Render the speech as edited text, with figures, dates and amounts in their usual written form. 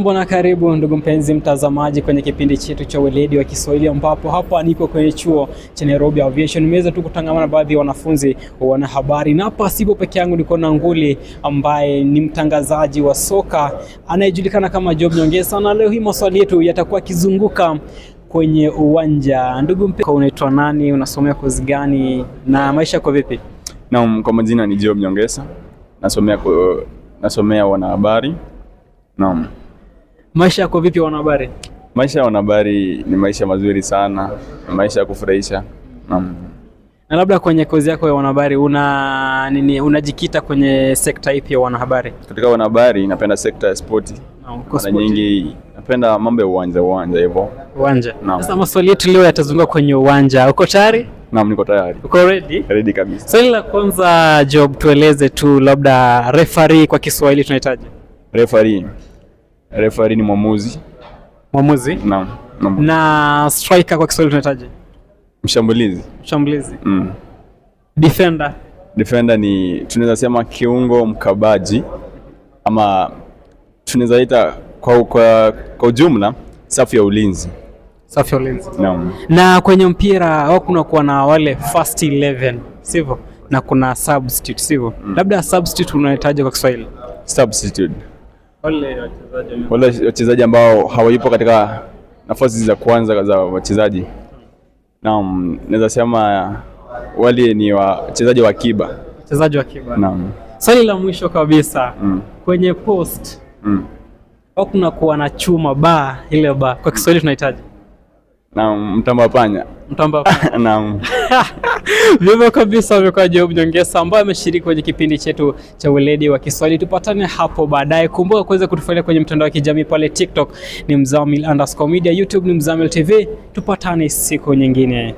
Hujambo na karibu ndugu mpenzi mtazamaji kwenye kipindi chetu cha Weledi wa Kiswahili, ambapo hapa niko kwenye chuo cha Nairobi Aviation. Nimeweza tu kutangamana na baadhi ya wanafunzi wa wanahabari, na hapa sipo peke yangu, niko na nguli ambaye ni mtangazaji wa soka anayejulikana kama Job Nyongesa, na leo hii maswali yetu yatakuwa kizunguka kwenye uwanja. Ndugu mpenzi, unaitwa nani, unasomea kozi gani na maisha yako vipi? Naam, kwa majina ni Job Nyongesa. Nasomea wanahabari. Naam. Maisha yako vipi wanahabari? Maisha ya wanahabari ni maisha mazuri sana, maisha ya kufurahisha. Naam. Na labda kwenye kozi yako ya wanahabari unajikita kwenye sekta ipi ya wanahabari? Katika wanahabari napenda sekta ya spoti. Mara nyingi napenda mambo ya uwanja hivyo. Uwanja. Sasa maswali yetu leo yatazunguka kwenye uwanja. Uko tayari? Naam, niko tayari. Uko ready? Ready kabisa. Swali la kwanza, Job, tueleze tu labda referee kwa Kiswahili tunahitaji. Referee ni mwamuzi. Mwamuzi? Naam. Na striker kwa Kiswahili tunahitaji? Mshambulizi. Defender ni tunaweza sema kiungo mkabaji, ama tunaweza ita kwa ujumla safu ya ulinzi. Safu ya ulinzi. Naam. Na kwenye mpira au kuna na wale first 11, sivyo? Na kuna substitute, sivyo? Labda substitute unahitaji kwa Kiswahili? Substitute. Wale wachezaji ambao hawaipo katika nafasi za kwanza za wachezaji. Naam, naweza sema wale ni wachezaji wa akiba. Wachezaji wa akiba. Naam. Swali la mwisho kabisa. Kwenye post. Au kuna na chuma ile kwa Kiswahili tunahitaji? Naam, mtamba panya. Naam. Vivyo kabisa amekuwa Job Nyongesa ambaye ameshiriki kwenye kipindi chetu cha Weledi wa Kiswahili. Tupatane hapo baadaye. Kumbuka kuweza kutufuatilia kwenye mtandao wa kijamii pale TikTok ni Mzamil_media, YouTube ni Mzamil TV. Tupatane siku nyingine.